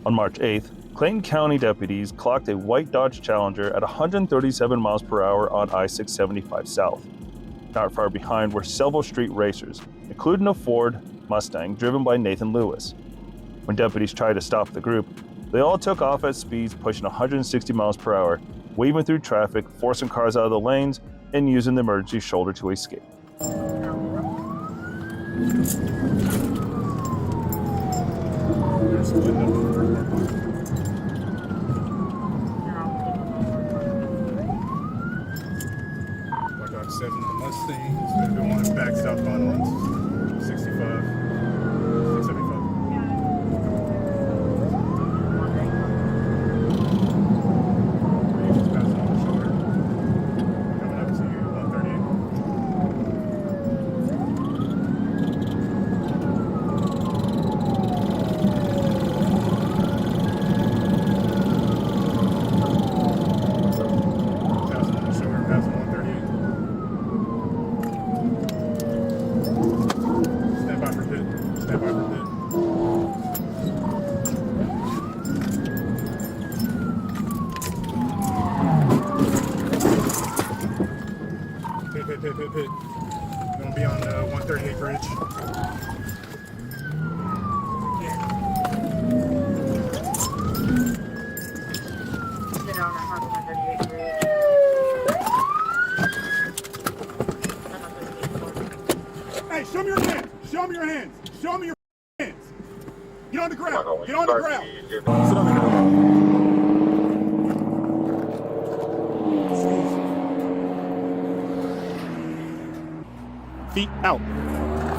On March 8th, Clayton County deputies clocked a white Dodge Challenger at 137 miles per hour on I-675 South. Not far behind were several street racers, including a Ford Mustang driven by Nathan Lewis. When deputies tried to stop the group, they all took off at speeds pushing 160 miles per hour, weaving through traffic, forcing cars out of the lanes, and using the emergency shoulder to escape. Got 7 on Mustangs, and the one backstop on 65, 675. Just passing on the shoulder. Coming up to 138. Passing on the shoulder, passing 138. Stand by for pit. Stand by for pit. Pit. Gonna be on the 138 bridge. Sit on the 138 bridge. Hey, show me your hands. Show me your hands. Show me your hands. Get on the ground. Get on the ground. Sit on the ground. Feet out.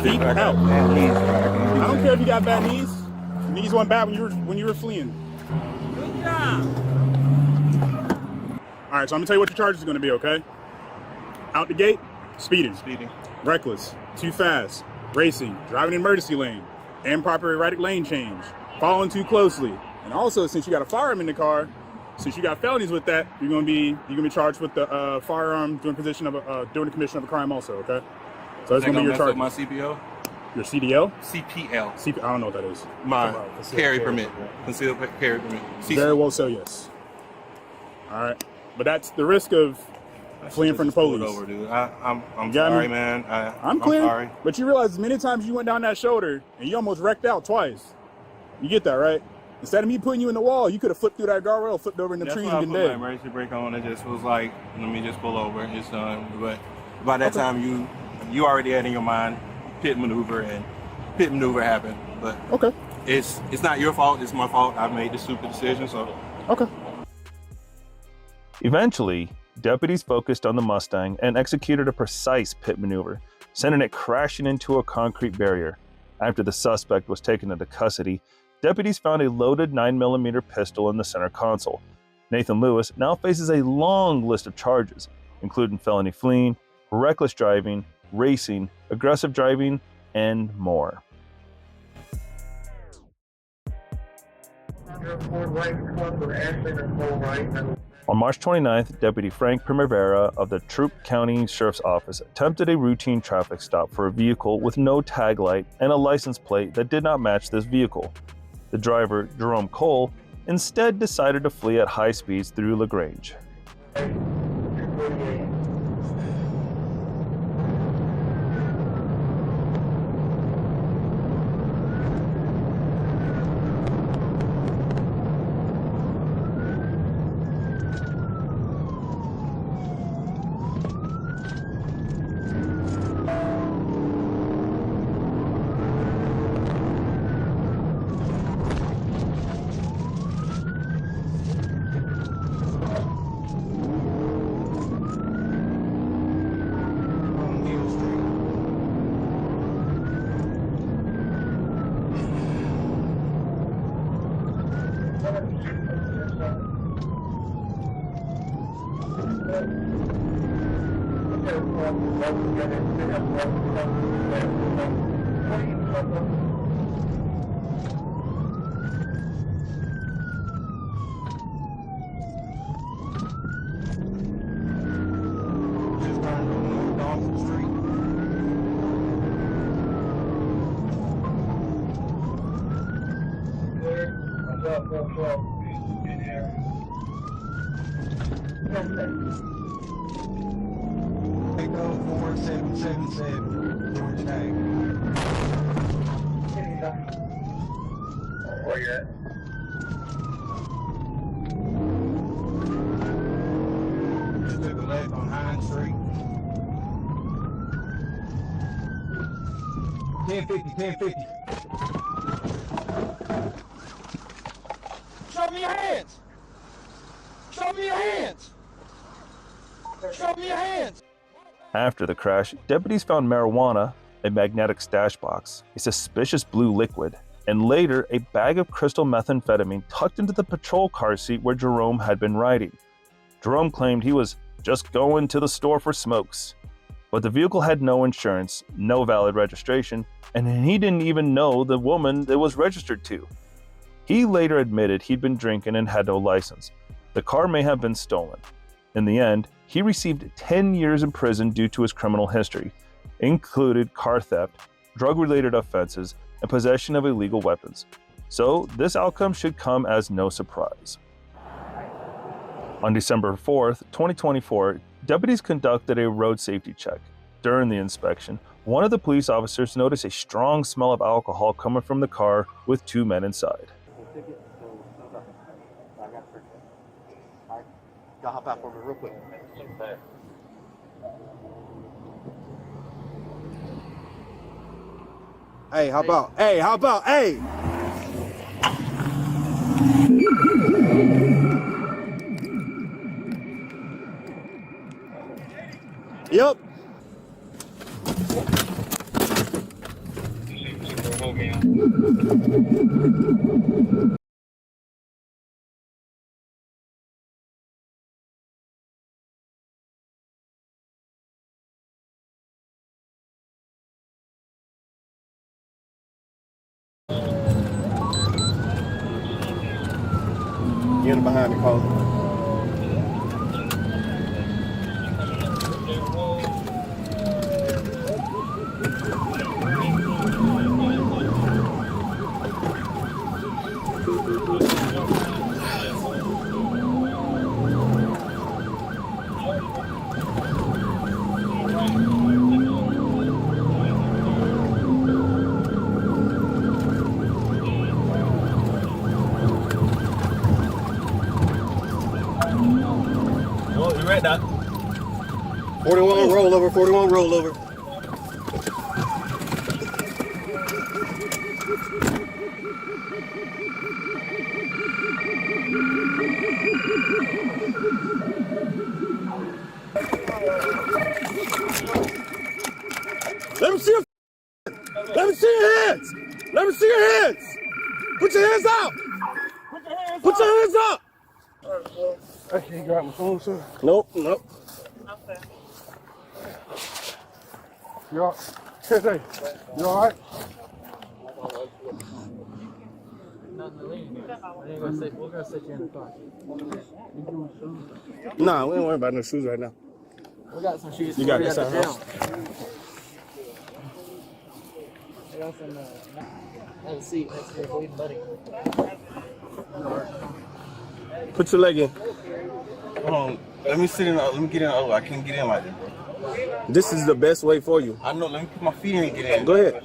Feet out. I don't care if you got bad knees. Your knees weren't bad when you were fleeing. Good job. All right, so I'm gonna tell you what your charges are gonna be. Okay. Out the gate, speeding, reckless, too fast, racing, driving in emergency lane, improper erratic lane change, following too closely, and also since you got a firearm in the car, since you got felonies with that, you're gonna be charged with the firearm during the commission of a crime also. Okay. So that's gonna be your charge. My CPO? Your CDL? CPL. I don't know what that is. My carry permit. Concealed carry permit. Very well, so yes. All right, but that's the risk of fleeing from the police. Over, dude. I'm sorry, man. I'm clear. I'm sorry. But you realize many times you went down that shoulder and you almost wrecked out twice. You get that, right? Instead of me putting you in the wall, you could have flipped through that guardrail, flipped over in the trees, and been dead. That's why I put my emergency brake on. It just was like, let me just pull over. It's done. But by that time, you already had in your mind pit maneuver, and pit maneuver happened. But okay, it's not your fault. It's my fault. I made the stupid decision. So okay. Eventually, deputies focused on the Mustang and executed a precise pit maneuver, sending it crashing into a concrete barrier. After the suspect was taken into custody, deputies found a loaded 9mm pistol in the center console. Nathan Lewis now faces a long list of charges, including felony fleeing, reckless driving, racing, aggressive driving, and more. On March 29th, Deputy Frank Primavera of the Troup County Sheriff's Office attempted a routine traffic stop for a vehicle with no tag light and a license plate that did not match this vehicle. The driver, Jerome Cole, instead decided to flee at high speeds through LaGrange. Echo 4777, George Tag. Where you at? Just took a left on Hines Street. 1050. Show me your hands! Show me your hands! Show me your hands! After the crash, deputies found marijuana, a magnetic stash box, a suspicious blue liquid, and later a bag of crystal methamphetamine tucked into the patrol car seat where Jerome had been riding. Jerome claimed he was just going to the store for smokes, but the vehicle had no insurance, no valid registration, and he didn't even know the woman it was registered to. He later admitted he'd been drinking and had no license. The car may have been stolen. In the end, he received 10 years in prison due to his criminal history, included car theft, drug-related offenses, and possession of illegal weapons. So this outcome should come as no surprise. On December 4th, 2024, deputies conducted a road safety check. During the inspection, one of the police officers noticed a strong smell of alcohol coming from the car with two men inside. Y'all hop out for me real quick. Hey, how about? Hey! Yep. Get him behind the car. Well, you ready, Doc? 41 rollover. Let me see your hands. Let me see your hands. Put your hands out. Put your hands up. I can't grab my phone, sir. Nope. Okay. You all right? You all right? We're gonna set you in the car. Nah, we ain't worried about no shoes right now. We got some shoes. You got this out. Have a seat next to your buddy. Put your leg in. Hold on. Let me sit in. Let me get in. Oh, I can't get in like that, bro. This is the best way for you. I know. Let me put my feet in and get in. Go ahead.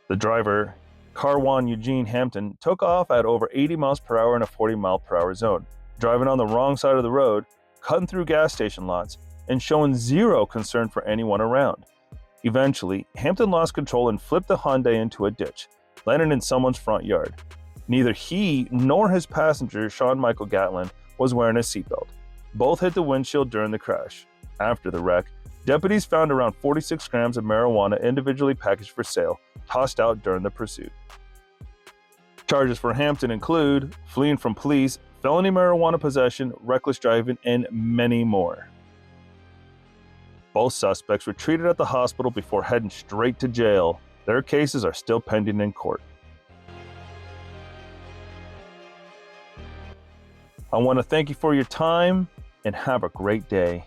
The driver, Carwan Eugene Hampton, took off at over 80 miles per hour in a 40 mile per hour zone, driving on the wrong side of the road, cutting through gas station lots, and showing zero concern for anyone around. Eventually, Hampton lost control and flipped the Hyundai into a ditch, landing in someone's front yard. Neither he nor his passenger, Sean Michael Gatlin, was wearing a seatbelt. Both hit the windshield during the crash. After the wreck, deputies found around 46 grams of marijuana individually packaged for sale, tossed out during the pursuit. Charges for Hampton include fleeing from police, felony marijuana possession, reckless driving, and many more. Both suspects were treated at the hospital before heading straight to jail. Their cases are still pending in court. I want to thank you for your time and have a great day.